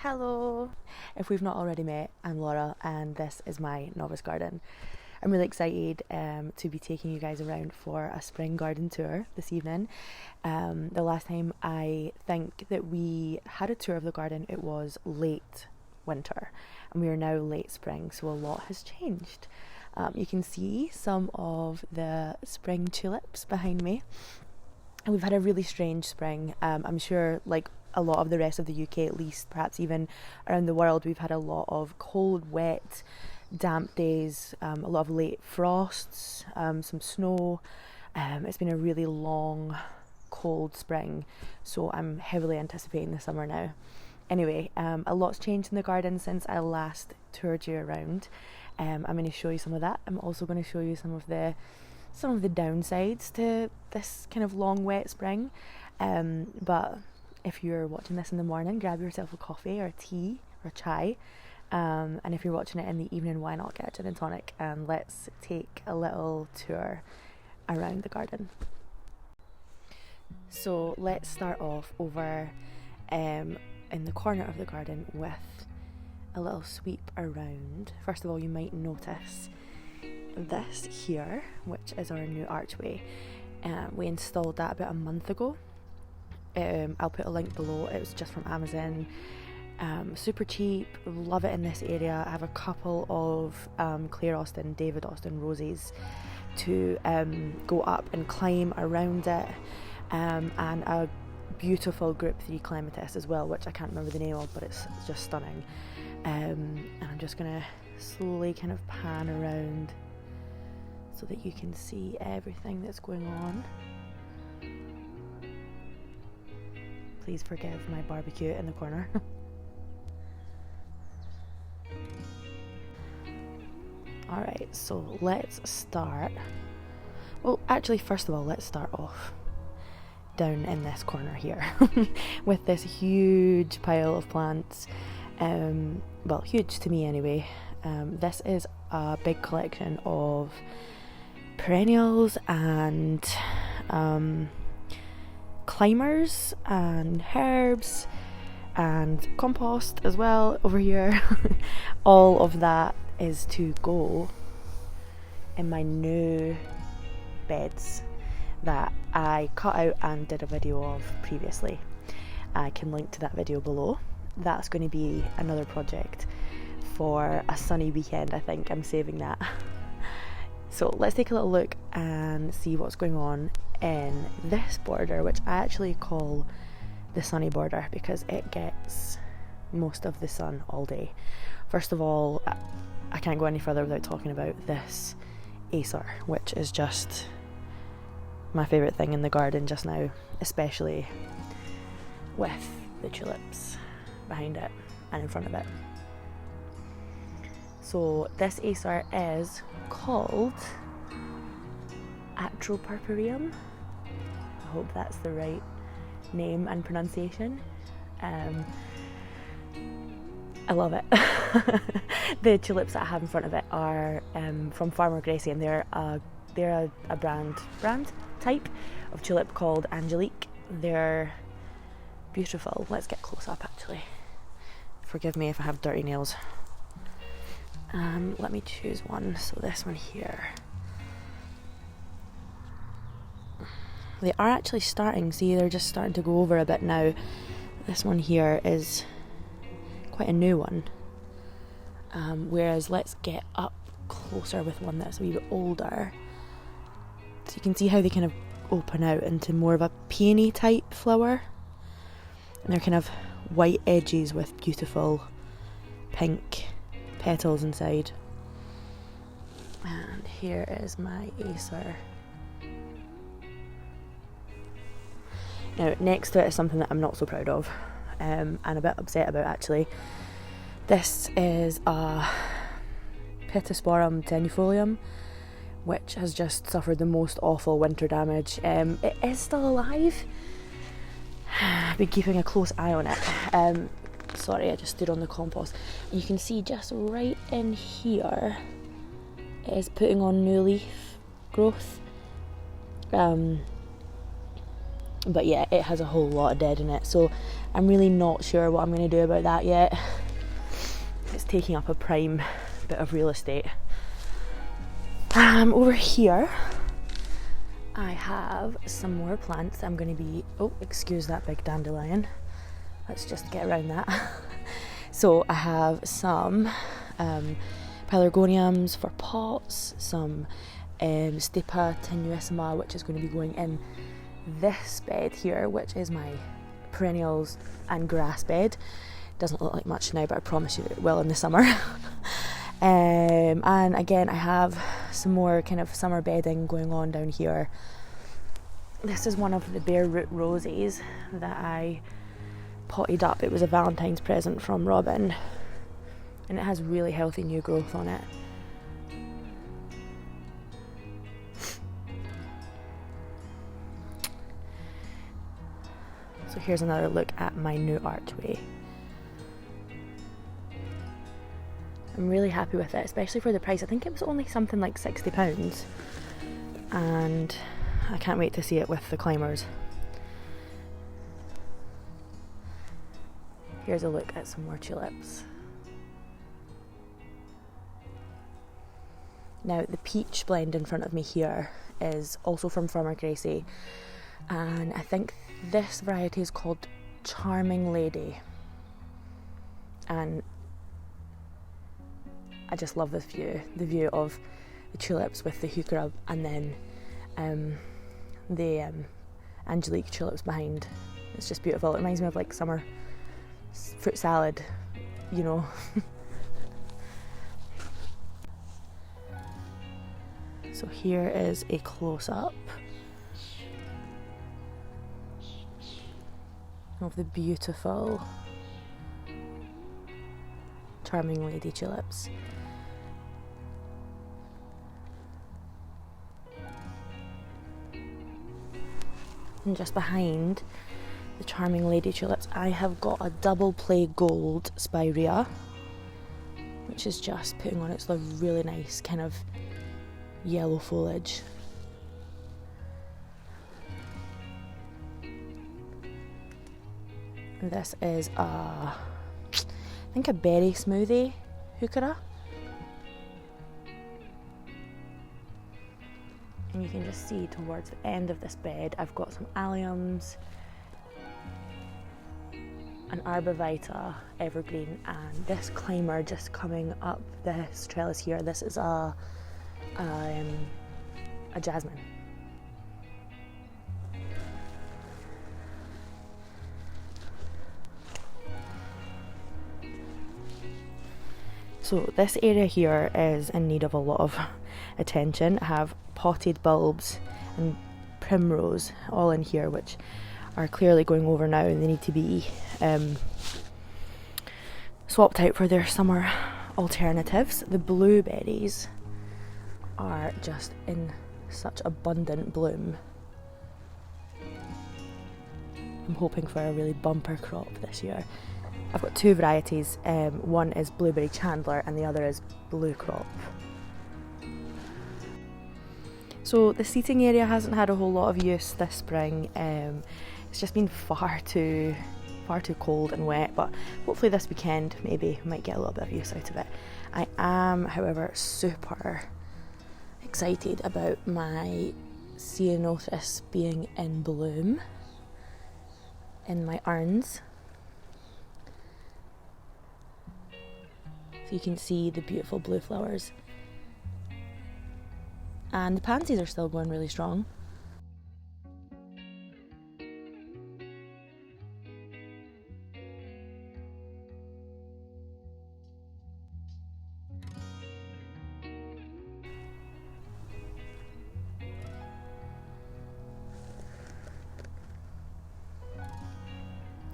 Hello! If we've not already met, I'm Laura and this is my Novice garden. I'm really excited to be taking you guys around for a spring garden tour this evening. The last time I think that we had a tour of the garden, it was late winter and we are now late spring, so a lot has changed. You can see some of the spring tulips behind me. And we've had a really strange spring. I'm sure, like a lot of the rest of the UK, at least, perhaps even around the world, we've had a lot of cold, wet, damp days, a lot of late frosts, some snow. It's been a really long, cold spring, so I'm heavily anticipating the summer now. Anyway, a lot's changed in the garden since I last toured you around. I'm going to show you some of that. I'm also going to show you some of the downsides to this kind of long wet spring, but if you're watching this in the morning, grab yourself a coffee or a tea or chai, and if you're watching it in the evening, why not get a gin and tonic and let's take a little tour around the garden. So let's start off over in the corner of the garden with a little sweep around. First of all, you might notice this here, which is our new archway. We installed that about a month ago. I'll put a link below. It was just from Amazon, super cheap, love it in this area. I have a couple of Claire Austin, David Austin roses to go up and climb around it, and a beautiful group 3 clematis as well, which I can't remember the name of, but it's just stunning. And I'm just gonna slowly kind of pan around so that you can see everything that's going on. Please forgive my barbecue in the corner. Alright, so let's start. Well, actually, first of all, let's start off down in this corner here with this huge pile of plants. Well, huge to me anyway. This is a big collection of perennials and climbers and herbs and compost as well over here. All of that is to go in my new beds that I cut out and did a video of previously. I can link to that video below. That's going to be another project for a sunny weekend. I think I'm saving that. So let's take a little look and see what's going on in this border, which I actually call the sunny border because it gets most of the sun all day. First of all, I can't go any further without talking about this acer, which is just my favourite thing in the garden just now, especially with the tulips behind it and in front of it. So this acer is called Atropurpureum. I hope that's the right name and pronunciation. I love it. The tulips that I have in front of it are from Farmer Gracie, and they're a brand type of tulip called Angelique. They're beautiful. Let's get close up actually. Forgive me if I have dirty nails. Let me choose one. So this one here. They are actually starting, see, they're just starting to go over a bit now. This one here is quite a new one. Whereas let's get up closer with one that's a wee bit older. So you can see how they kind of open out into more of a peony type flower. And they're kind of white edges with beautiful pink petals inside. And here is my acer. Now next to it is something that I'm not so proud of, and a bit upset about actually. This is a Pittosporum tenuifolium, which has just suffered the most awful winter damage. It is still alive. I've been keeping a close eye on it. Sorry, I just stood on the compost. You can see just right in here it is putting on new leaf growth. But yeah, it has a whole lot of dead in it, so I'm really not sure what I'm going to do about that yet. It's taking up a prime bit of real estate. Over here I have some more plants. I'm going to be, oh, excuse that big dandelion, let's just get around that. So I have some pelargoniums for pots, some Stipa tenuissima, which is going to be going in this bed here, which is my perennials and grass bed. Doesn't look like much now, but I promise you it will in the summer. And again, I have some more kind of summer bedding going on down here. This is one of the bare root roses that I potted up. It was a Valentine's present from Robin, and it has really healthy new growth on it. So here's another look at my new archway. I'm really happy with it, especially for the price. I think it was only something like £60, and I can't wait to see it with the climbers. Here's a look at some more tulips. Now the peach blend in front of me here is also from Farmer Gracie, and I think this variety is called Charming Lady, and I just love this view, the view of the tulips with the heuchera and then the Angelique tulips behind. It's just beautiful. It reminds me of like summer fruit salad, you know. So here is a close-up of the beautiful Charming Lady tulips. And just behind the Charming Lady tulips, I have got a double play gold spirea, which is just putting on its really nice kind of yellow foliage. And this is I think a berry smoothie heuchera. And you can just see towards the end of this bed I've got some alliums, an arbovita evergreen, and this climber just coming up this trellis here. This is a jasmine. So this area here is in need of a lot of attention. I have potted bulbs and primrose all in here, which are clearly going over now, and they need to be swapped out for their summer alternatives. The blueberries are just in such abundant bloom. I'm hoping for a really bumper crop this year. I've got two varieties. One is Blueberry Chandler and the other is Blue Crop. So the seating area hasn't had a whole lot of use this spring. It's just been far too cold and wet, but hopefully this weekend maybe we might get a little bit of use out of it. I am, however, super excited about my ceanothus being in bloom in my urns. So you can see the beautiful blue flowers. And the pansies are still going really strong.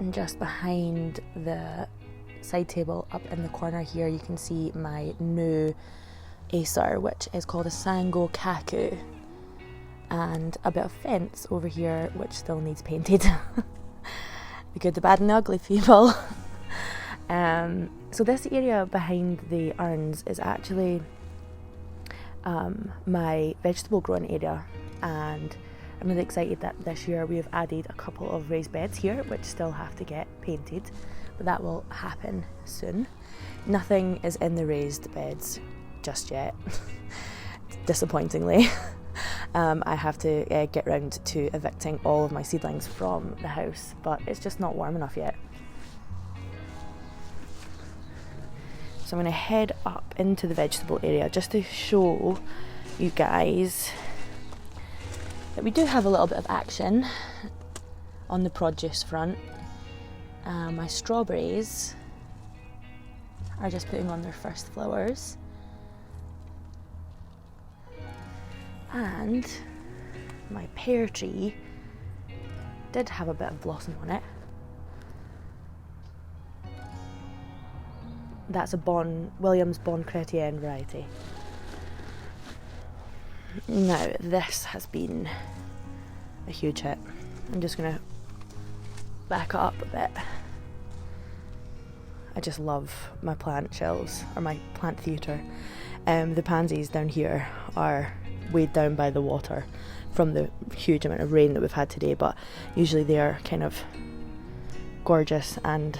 And just behind the side table up in the corner here, you can see my new Acer, which is called a Sango Kaku, and a bit of fence over here which still needs painted. The good, the bad and the ugly, people. So this area behind the urns is actually my vegetable growing area, and I'm really excited that this year we have added a couple of raised beds here, which still have to get painted, but that will happen soon. Nothing is in the raised beds just yet, disappointingly. I have to get round to evicting all of my seedlings from the house, but it's just not warm enough yet. So I'm going to head up into the vegetable area just to show you guys that we do have a little bit of action on the produce front. My strawberries are just putting on their first flowers, and my pear tree did have a bit of blossom on it. That's a Williams Bon Chrétien variety. Now, this has been a huge hit. I'm just going to back it up a bit. I just love my plant shelves, or my plant theatre. The pansies down here are weighed down by the water from the huge amount of rain that we've had today, but usually they are kind of gorgeous, and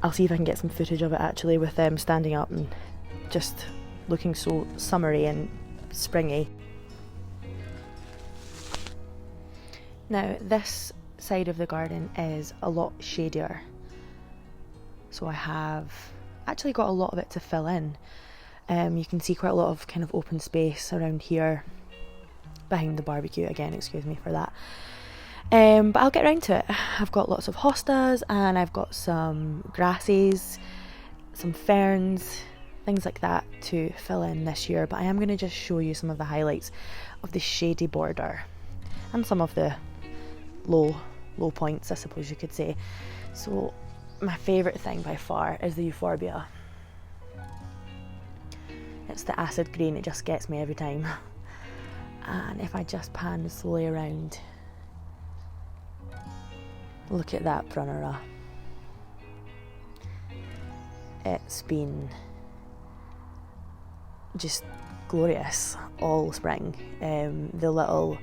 I'll see if I can get some footage of it actually, with them standing up and just looking so summery and springy. Now, this side of the garden is a lot shadier, so I have actually got a lot of it to fill in. You can see quite a lot of kind of open space around here behind the barbecue. Again, excuse me for that. But I'll get around to it. I've got lots of hostas, and I've got some grasses, some ferns, things like that to fill in this year. But I am going to just show you some of the highlights of the shady border and some of the low points, I suppose you could say. So my favourite thing by far is the euphorbia. It's the acid green, it just gets me every time. And if I just pan slowly around, look at that brunnera. It's been just glorious all spring. The little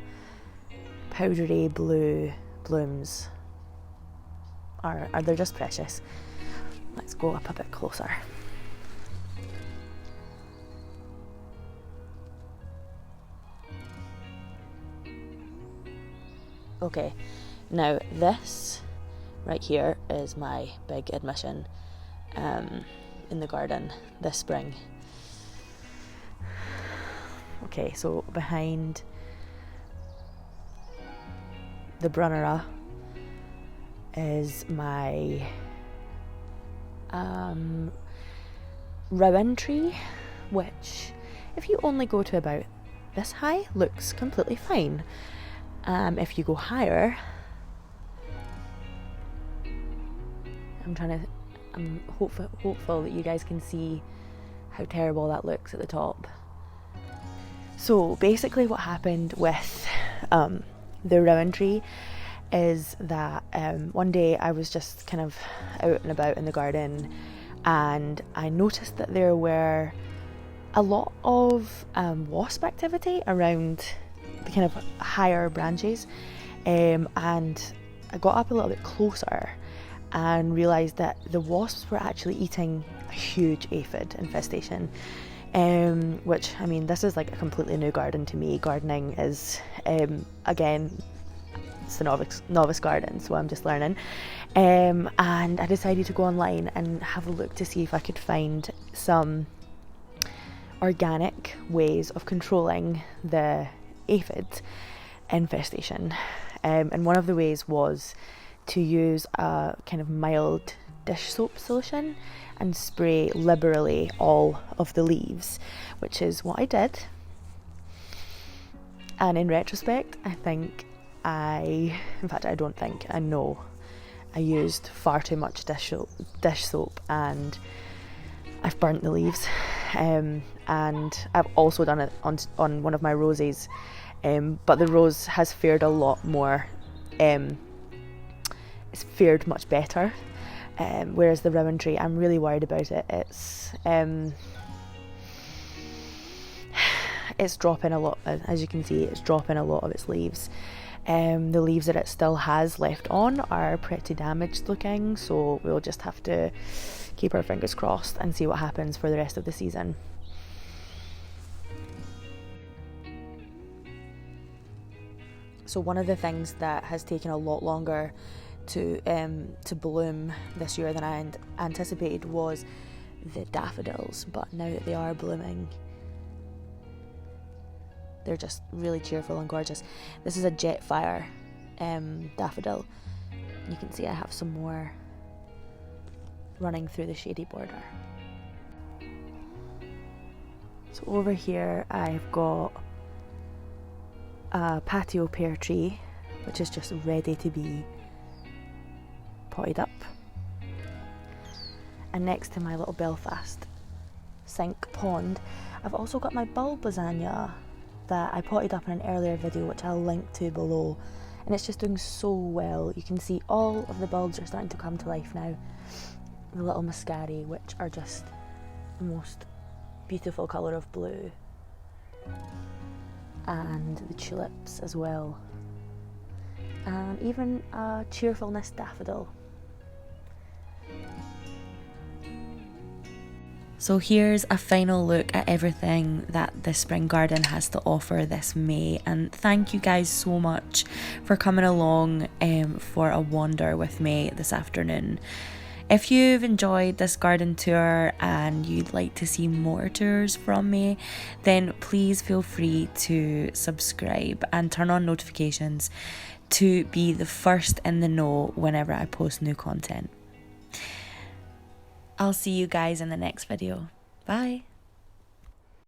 powdery blue blooms they're just precious. Let's go up a bit closer. Okay, now this right here is my big admission in the garden this spring. Okay, so behind the brunnera is my rowan tree, which, if you only go to about this high, looks completely fine. If you go higher, I'm hopeful that you guys can see how terrible that looks at the top. So basically what happened with the rowan tree is that one day I was just kind of out and about in the garden, and I noticed that there were a lot of wasp activity around the kind of higher branches, and I got up a little bit closer and realised that the wasps were actually eating a huge aphid infestation, which, I mean, this is like a completely new garden to me. Gardening is, again, it's the novice garden, so I'm just learning, and I decided to go online and have a look to see if I could find some organic ways of controlling the aphid infestation, and one of the ways was to use a kind of mild dish soap solution and spray liberally all of the leaves, which is what I did. And in retrospect, I know I used far too much dish soap, and I've burnt the leaves, and I've also done it on one of my roses, but the rose has fared a lot more, it's fared much better, whereas the rowan tree, I'm really worried about it. it's dropping a lot, as you can see, it's dropping a lot of its leaves. The leaves that it still has left on are pretty damaged looking, so we'll just have to keep our fingers crossed and see what happens for the rest of the season. So one of the things that has taken a lot longer to bloom this year than I anticipated was the daffodils, but now that they are blooming, they're just really cheerful and gorgeous. This is a Jetfire daffodil. You can see I have some more running through the Shady border. So over here I've got a patio pear tree, which is just ready to be potted up. And next to my little Belfast sink pond, I've also got my bulb lasagna that I potted up in an earlier video, which I'll link to below, and it's just doing so well. You can see all of the bulbs are starting to come to life now. The little muscari, which are just the most beautiful colour of blue, and the tulips as well, and even a cheerfulness daffodil. So here's a final look at everything that the spring garden has to offer this May, and thank you guys so much for coming along for a wander with me this afternoon. If you've enjoyed this garden tour and you'd like to see more tours from me, then please feel free to subscribe and turn on notifications to be the first in the know whenever I post new content. I'll see you guys in the next video. Bye.